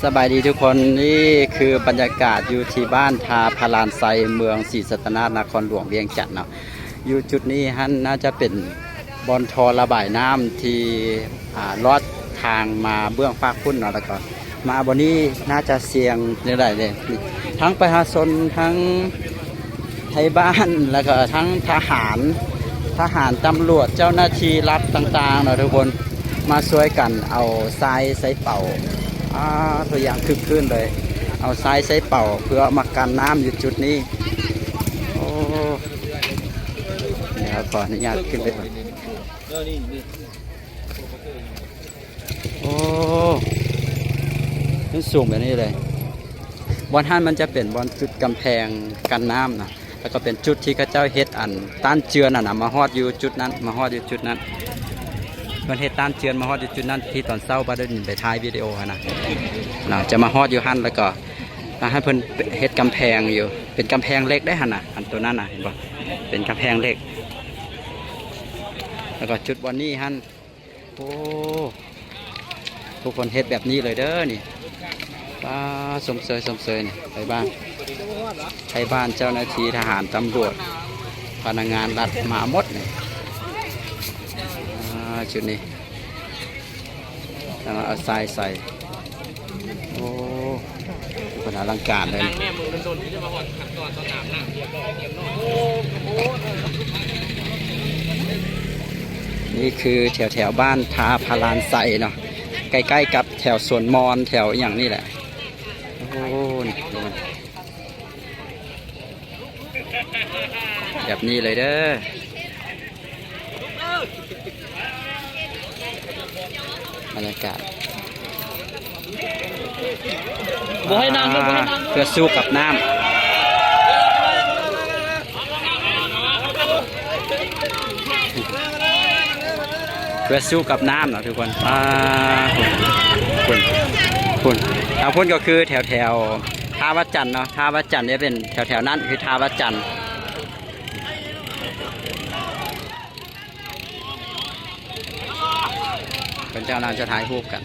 สบายดีทุกคนนี่คือบรรยากาศอยู่ที่บ้านทาพารานไซเมืองศรีสัตนาถนครหลวงเวียงจันทร์เนาะอยู่จุดนี้ฮั่นน่าจะเป็นบอนทอระบายน้ำที่ลอดทางมาเบื้องภาคพุ่นเนาะแล้วก็มาบนนี้น่าจะเสี่ยงได้เลยทั้งประชาชนทั้งไทยบ้านแล้วก็ทั้งทหารตำรวจเจ้าหน้าที่รัฐต่างๆเนาะทุกคนมาช่วยกันเอาทรายใส่เป่าตัวอย่างคึกคืนเลยเอาทรายใส่เป่าเพื่อมากันน้ำอยู่จุดนี้โอ้เนี่ยขออนุญาตขึ้นไปก่อนโอ้นี่สูงแบบนี้เลยบอนท่านมันจะเป็นบอนจุดกำแพงกันน้ำนะแล้วก็เป็นจุดที่ข้าเจ้าเฮ็ดอันต้านเจือนนะมาฮอดอยู่จุดนั้นมาฮอดอยู่จุดนั้นเพื่อนเฮ็ดต้านเจือนมาฮอดอยู่จุดนั้นที่ตอนเศร้าบ้านดินไปถ่ายวิดีโอนะจะมาฮอดอยู่หันแล้วก็ให้เพิ่นเฮ็ดกำแพงอยู่เป็นกำแพงเล็กได้หันนะอันตัวนั้นนะเห็นป่ะเป็นกำแพงเล็กแล้วก็จุดวันนี้หันโอ้ทุกคนเฮ็ดแบบนี้เลยเด้อนี่ป้าสมเสยนี่ไปบ้านเจ้าหน้าที่ทหารตำรวจพนักงานรัฐมาหมดนี่จุดนี้แล้วเอาทรายใส่โอ้เป็นอลังการเลยนี่คือแถวบ้านทาพารานไซเนาะใกล้ๆกับแถวสวนมอนแถวอย่างนี้แหละโอ้นี่แบบนี้เลยเด้อบรรยากาศเพื่อสู้กับน้ำเพื่อสู้กับน้ำเนาะทุกคนคุณทางพุ่นก็คือแถวท่าวัดจันทร์เนาะท่าวัดจันทร์เนี่ยเป็นแถวนั้นคือท่าวัดจันทร์เป็นเจ้านางจะถ่ายรูปกัน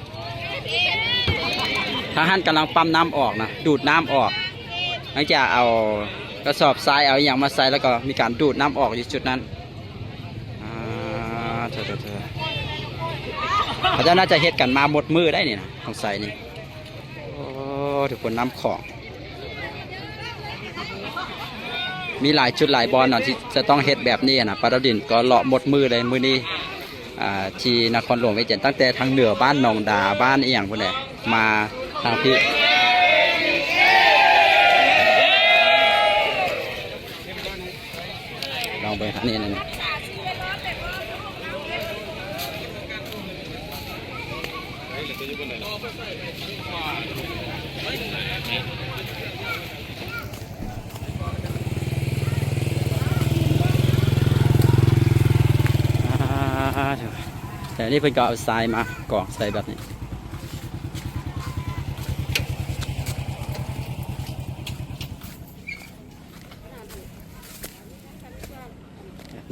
ทหารกำลังปั๊มน้ำออกนะดูดน้ำออกหลังจากเอากระสอบทรายเอาอย่างมาใส่แล้วก็มีการดูดน้ำออกอยู่จุดนั้นเขาจะน่าจะเฮ็ดกันมาหมดมือได้นี่นะของใส่นี่โอ้ทุกคนน้ำของมีหลายจุดหลายบอลที่จะต้องเฮ็ดแบบนี้นะปาราดินก็เลาะหมดมือเลยมือนี้ที่นครหลวงเวียงจันทร์ตั้งแต่ทางเหนือบ้านหนองดาบ้านอีหยังพวกนี้มาทางพี่ลองไปทางนี้นะแต่นี่เพิ่นก็เอาทรายมากรอกใส่แบบนี้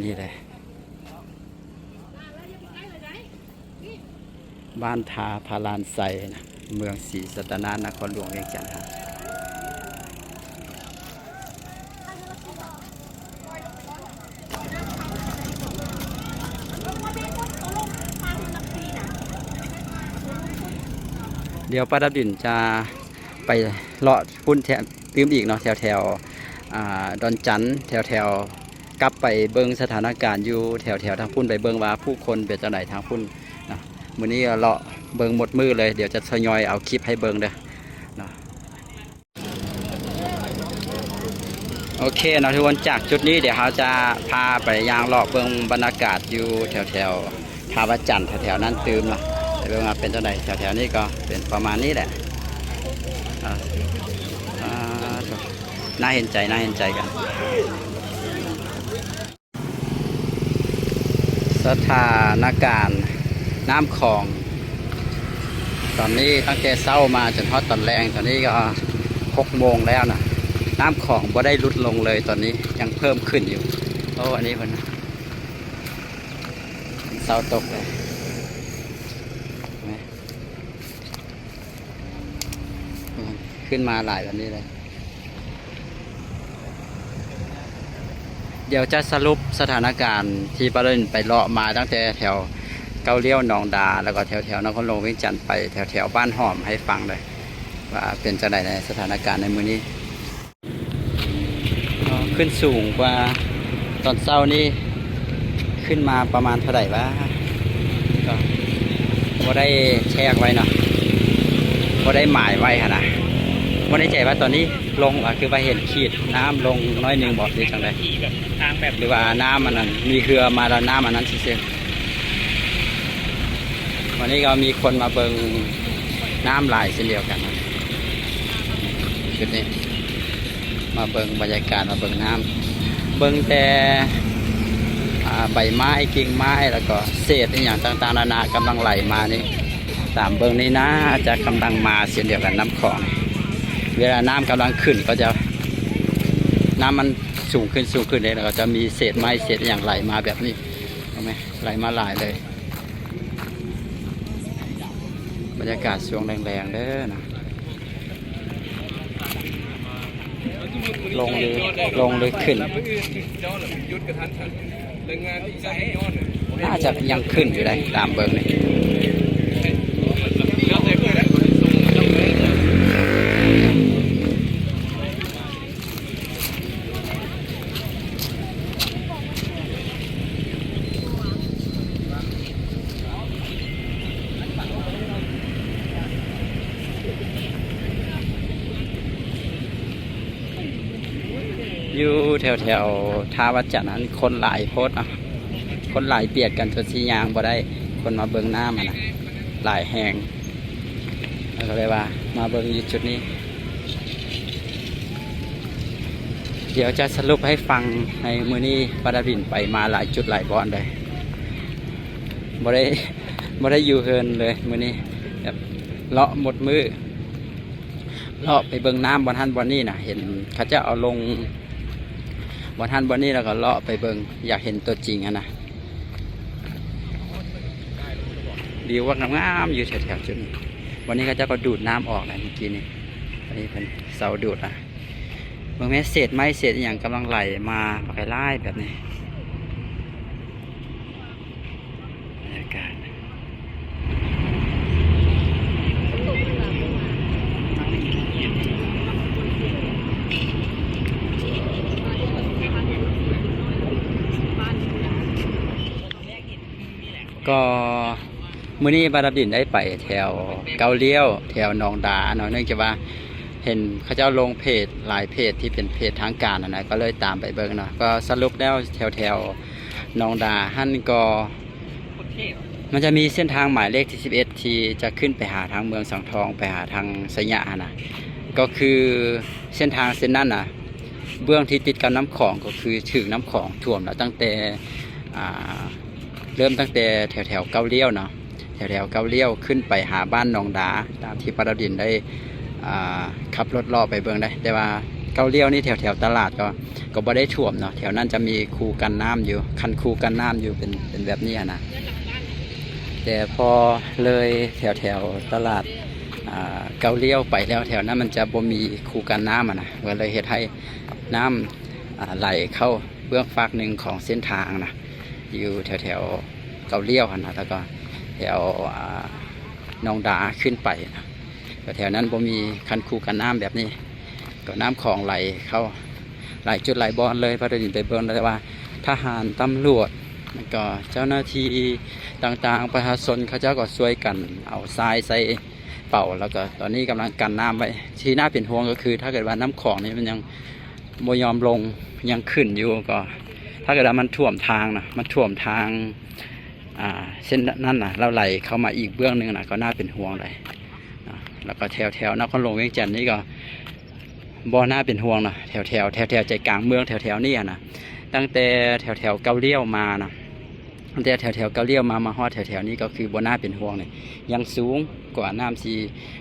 นี่เลยบ้านทาพารานไซนะเมืองศรีสัตนานครหลวงเวียงจันทร์ครับเดี๋ยวป้าดับดินจะไปเลาะพุ่นแถวตื้มอีกเนาะแถวดอนจันแถวกลับไปเบิ้งสถานการณ์อยู่แถวทางพุ่นไปเบิ้งว่าผู้คนเป็นจังไดทางพุ่นนะมื้อนี้เลาะเบิ้งหมดมือเลยเดี๋ยวจะทยอยเอาคลิปให้เบิ้งเด้อนะโอเคเนาะทุกคนจากจุดนี้เดี๋ยวเราจะพาไปย่างเลาะเบิ้งบรรยากาศอยู่แถวท่าวัดจันทร์แถวนั้นตื้มเนาะเรื่องมาเป็นเท่าไหร่แถวนี้ก็เป็นประมาณนี้แหละน่าเห็นใจกันสถานการณ์น้ำคลองตอนนี้ตั้งแต่เช้ามาจนทอดตอนแรงตอนนี้ก็6 โมงแล้วนะน้ำคลองบ่ได้ลดลงเลยตอนนี้ยังเพิ่มขึ้นอยู่โอ้อันนี้มันเช้าตกเลย ขึ้นมาหลายแบบนี้เลยเดี๋ยวจะสรุปสถานการณ์ที่ประเด็นไปเลาะมาตั้งแต่แถวเกาเลี้ยวหนองดาแล้วก็แถวนครหลวงเวียงจันทร์ไปแถวบ้านหอมให้ฟังเลยว่าเป็นจังไดในสถานการณ์ในมื้อนี้ขึ้นสูงกว่าตอนเช้านี้ขึ้นมาประมาณเท่าไหร่วะก็บ่ได้แชกไว้เนาะบ่ได้หมายไว้ค่ะนะบ่ได้ใจว่าตอนนี้ลงคือว่าเห็นขีดน้ำลงน้อยหนึ่งบอกดีจังไดหรือว่าน้ำมันนั้นมีเครือมาแล้วน้ำมันนั้นซื่อๆวันนี้ก็มีคนมาเบิ่งน้ำไหลเช่นเดียวกันจุดนี้มาเบิ่งบรรยากาศมาเบิ่งน้ำเบิ่งแต่ใบไม้กิ่งไม้แล้วก็เศษอย่างต่างๆนานากำลังไหลมานี่ตามเบิ่งนี้นะจะกำลังมาเช่นเดียวกันน้ำคลองเวลาน้ำกำลังขึ้นก็จะน้ำมันสูงขึ้นเลยแล้วก็จะมีเศษไม้เศษอย่างไหลมาแบบนี้เห็นไหมไหลมาหลายเลยบรรยากาศช่วงแรงๆเด้อนะลงเลยขึ้นน่าจะยังขึ้นอยู่ได้ตามเบิร์นี่อยู่แถวท่าวัดจันทร์นั้นคนหลายโพสอ่ะคนหลายเปียกกันจนสียางบ่ได้คนมาเบิ่งน้ำนะหลายแหงแล้วก็เลยว่ามาเบิ่งจุดนี้เดี๋ยวจะสรุปให้ฟังในมื้อนี้ปาดาบินไปมาหลายจุดหลายบอนเลยบ่ได้อยู่เฮินเลยมื้อนี้แบบเลาะหมดมือเลาะไปเบิ่งน้ำบนหันบนนี้นะเห็นเขาจะเอาลงบนหันบนนี้แล้วก็เลาะไปเบิ่งอยากเห็นตัวจริงนะดีว่างามๆอยู่แถวๆจุดนี้วันนี้เขาจะก็ดูดน้ำออกนะเมื่อกี้นี่อันนี้เป็นเสาดูดอ่ะบางแม้เศษไม้เศษอย่างกำลังไหลมาไล่แบบนี้บรรยากาศก็มื้อนี้บาดาดินได้ไปแถวเกาเลี้ยวแถวหนองดาเนาะเนื่องจากว่าเห็นเขาเจ้าลงเพจหลายเพจที่เป็นเพจทางการนะก็เลยตามไปเบิ่งเนาะก็สรุปแล้วแถวหนองดาหั่นก็มันจะมีเส้นทางหมายเลขที่11ที่จะขึ้นไปหาทางเมืองสังทองไปหาทางสยามนะก็คือเส้นทางเส้นนั้นนะเบื้องที่ติดกับน้ำของก็คือถึงน้ำของท่วมแล้วตั้งแต่เริ่มตั้งแต่แถวเกาเลี้ยวเนาะแถวเกาเลี้ยวขึ้นไปหาบ้านหนองดาตามที่ปาดาดินได้ขับรถล่อไปเบิ่งได้แต่ว่าเกาเลี้ยวนี่แถวตลาดก็บ่ได้ท่วมเนาะแถวนั้นจะมีคูกันน้ำอยู่คันคูกันน้ำอยู่เป็นแบบนี้นะแต่พอเลยแถวตลาดเกาเลี้ยวไปแล้วแถวนั้นมันจะบ่มีคูกันน้ำนะก็เลยเฮ็ดให้น้ำไหลเข้าเบื้องฝากหนึ่งของเส้นทางนะอยู่แถวเกาเลี้ยวนะแล้วก็แถวหนองดาขึ้นไปนะแถวนั้นบ่มีคันคูกันน้ำแบบนี้ก็น้ำของไหลเข้าหลายจุดหลายบอนเลยพอได้ยินไปเบิ่งแล้วว่าทหารตำรวจแล้วก็เจ้าหน้าที่ต่างๆประชาชนเขาเจ้าก็ช่วยกันเอาทรายใส่เป่าแล้วก็ตอนนี้กำลังกันน้ำไว้ที่น่าเป็นห่วงก็คือถ้าเกิดว่าน้ำของนี่มันยังบ่ยอมลงยังขึ้นอยู่ก็ถ้าเกิดว่ามันท่วมทางนะมันท่วมทางเส้นนั้นนะเราไหลเข้ามาอีกเบื้องหนึ่งนะก็น่าเป็นห่วงเลยนะแล้วก็แถวนครหลวงเวียงจันทร์นี่ก็บ่น่าเป็นห่วงนะแถวใจกลางเมืองแถวนี่นะตั้งแต่แถวเกาเลี้ยวมานะตั้งแต่แถวเกาเลี้ยวมาฮอดแถวนี้ก็คือบ่น่าเป็นห่วงเลยยังสูงกว่าน้ำซี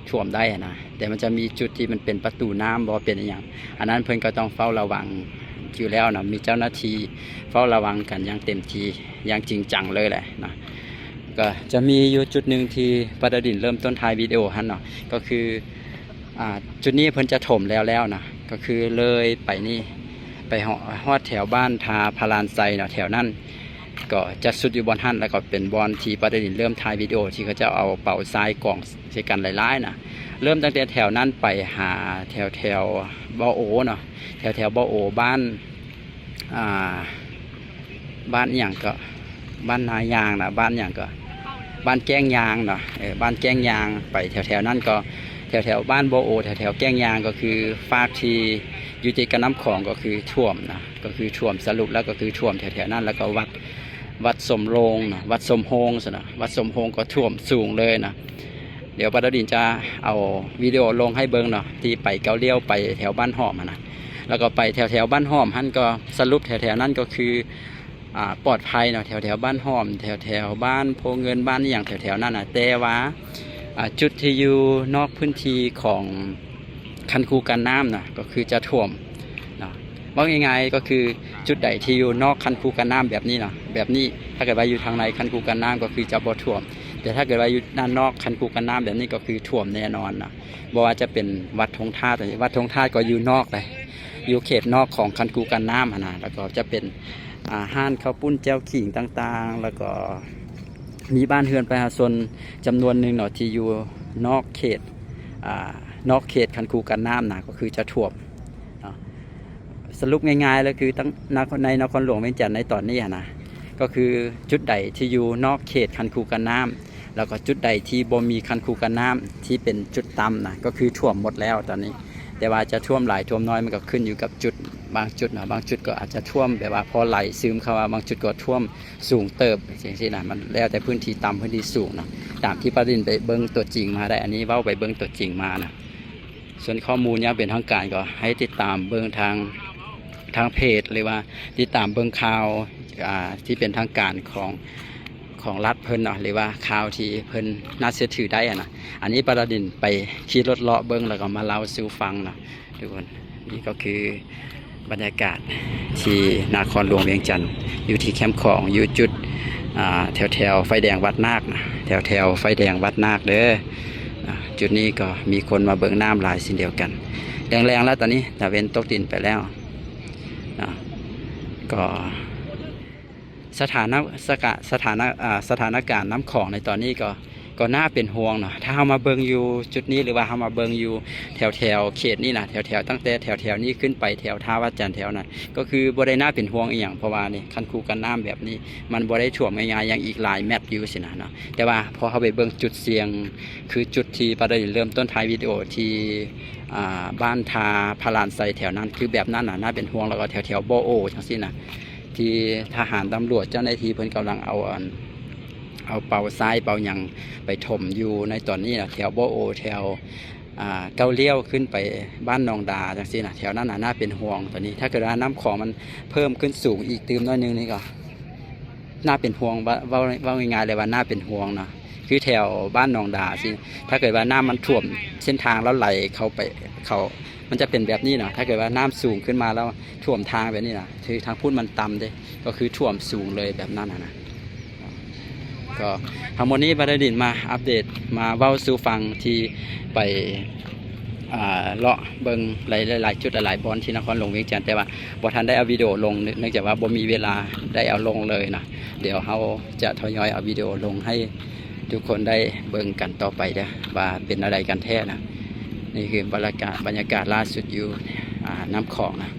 ท่วมได้นะแต่มันจะมีจุดที่มันเป็นประตูน้ำบ่เป็นอย่างอันนั้นเพิ่นก็ต้องเฝ้าระวังอยู่แล้วนะมีเจ้าหน้าที่เฝ้าระวังกันอย่างเต็มที่อย่างจริงจังเลยแหละนะก็จะมีอยู่จุดหนึ่งที่ปาดาดินเริ่มต้นถ่ายวิดีโอฮันเนาะก็คือ จุดนี้เพิ่นจะถมแล้วนะก็คือเลยไปนี่ไปฮอดแถวบ้านทาพารานไซเนาะแถวนั้นก็จะสุดอยู่บอนหันแล้วก็เป็นบอนที่ประเด็นเริ่มถ่ายวิดีโอที่เขาจะเอาเป่าทรายกล่องใช้กันหลายๆนะเริ่มตั้งแต่แถวนั้นไปหาแถวบ่อโอเนาะแถวบ่อโอบ้านบ้านอย่างก็บ้านนายางนะบ้านอย่างก็บ้านแก้งยางเนาะบ้านแก้งยางไปแถวนั้นก็แถวบ้านบ่อโอแถวแก้งยางก็คือฝากที่อยู่ติดกับน้ำของก็คือท่วมนะก็คือท่วมสรุปแล้วก็คือท่วมแถวนั้นแล้วก็วัดสมโรงนะวัดสมโฮงสินะวัดสมโฮงก็ท่วมสูงเลยนะเดี๋ยวปาดดินจะเอาวิดีโอลงให้เบิ้งเนาะที่ไปเกาเลี้ยวไปแถวบ้านหอมนะแล้วก็ไปแถวบ้านหอมท่านก็สรุปแถวนั้นก็คือปลอดภัยเนาะแถวบ้านหอมแถวบ้านโพเงินบ้านอย่างแถวนั้นนะแต่ว่าจุดที่อยู่นอกพื้นที่ของคันคูกันน้ำนะก็คือจะท่วมนะว่าง่ายๆก็คือจุดใดที่อยู่นอกคันคูกันน้ำแบบนี้นะแบบนี้ถ้าเกิดว่าอยู่ทางในคันคูกันน้ำก็คือจะบ่ท่วมแต่ถ้าเกิดว่าอยู่ด้านนอกคันคูกันน้ำแบบนี้ก็คือท่วมแน่นอนนะบอกว่าจะเป็นวัดธงธาตุวัดธงธาตุก็อยู่นอกเลยอยู่เขตนอกของคันคูกันน้ำนะแล้วก็จะเป็นห้านข้าวปุ้นแจ่วขิงต่างๆแล้วก็มีบ้านเรือนประชาชนจำนวนหนึ่งเนาะที่อยู่นอกเขตคันคูกันน้ำนะก็คือจะท่วมสรุปง่ายๆเลยคือตั้งในนครหลวงเวียงจันทร์ในตอนนี้นะก็คือจุดใดที่อยู่นอกเขตคันคูกันน้ำแล้วก็จุดใดที่บ่มีคันคูกันน้ำที่เป็นจุดต่ำนะก็คือท่วมหมดแล้วตอนนี้แต่ว่าจะท่วมหลายท่วมน้อยมันก็ขึ้นอยู่กับจุดบางจุดนะบางจุดก็อาจจะท่วมแบบว่าพอไหลซึมเข้ามาบางจุดก็ท่วมสูงเติบอย่างที่นะมันแล้วแต่พื้นที่ต่ำพื้นที่สูงนะตามที่ประเด็นไปเบิ้งตัวจริงมาได้อันนี้เว้าไปเบิ้งตัวจริงมานะส่วนข้อมูลยังเป็นทางการก็ให้ติดตามเบิ้งทางเพจหรือว่าติดตามเบิ้งข่าวที่เป็นทางการของรัฐเพิ่นเนาะหรือว่าข่าวที่เพิ่นน่าเชื่อถือได้นะอันนี้ประเด็นไปขี่รถเลาะเบิ้งแล้วก็มาเล่าสู่ฟังนะทุกคนนี่ก็คือบรรยากาศที่นครหลวงเวียงจันทร์อยู่ที่แคมป์ของอยู่จุดแถวไฟแดงวัดนาคนะแถวไฟแดงวัดนาคเด้อจุดนี้ก็มีคนมาเบิ่งน้ำหลายสิ่งเดียวกันแรงๆแล้วตอนนี้ตะเวนตกดินไปแล้วก็สถานการณ์น้ำของในตอนนี้ก็น่าเป็นห่วงเนาะถ้าเรามาเบิงอยู่จุดนี้หรือว่าเรามาเบิงอยู่แถวเขตนี้นะแถวตั้งแต่แถวนี้ขึ้นไปแถวท่าวัดจันทร์แถวนั้นก็คือบ่ได้น่าเป็นห่วงอีกอย่างเพราะว่านี่คันคูกันน้ำแบบนี้มันบ่ได้ท่วมง่ายๆอย่างอีกหลายแมตช์อยู่สินะเนาะแต่ว่าพอเขาไปเบิงจุดเสี่ยงคือจุดที่ประเด็นเริ่มต้นท้ายวิดีโอที่บ้านทาพารานไซแถวนั้นคือแบบนั้นน่าเป็นห่วงแล้วก็แถวบ่อโอจังซี่นะที่ทหารตำรวจเจ้าหน้าที่เพิ่นกำลังเอาเป่าทรายเป่าหยังไปถมอยู่ในตอนนี้นะแถวบ่อโอแถวเกาเลี้ยวขึ้นไปบ้านนองดาจังซี่นะแถวนั้นน่าเป็นห่วงตอนนี้ถ้าเกิดว่าน้ำของมันเพิ่มขึ้นสูงอีกตื่มน้อยนึงนี่ก็น่าเป็นห่วงว่าง่ายๆเลยว่าน่าเป็นห่วงนะคือแถวบ้านนองดาสิถ้าเกิดว่าน้ำมันท่วมเส้นทางแล้วไหลมันจะเป็นแบบนี้นะถ้าเกิดว่าน้ำสูงขึ้นมาแล้วท่วมทางแบบนี้นะคือทางพุ่นมันต่ำเลยก็คือท่วมสูงเลยแบบนั้นนะก็ทั้งหมดนี้บรรดินมาอัปเดตมาเว้าสู่ฟังที่ไปเลาะเบิงหลายจุดหลายบอนที่นครหลวงเวียงจันทร์แต่ว่าบ่ทันได้เอาวิดีโอลงเนื่องจากว่าบ่มีเวลาได้เอาลงเลยนะเดี๋ยวเราจะทยอยเอาวิดีโอลงให้ทุกคนได้เบิ่งกันต่อไปเด้อว่าเป็นอะไรกันแท้นะนี่คือบรรยากาศล่าสุดอยู่น้ำของนะ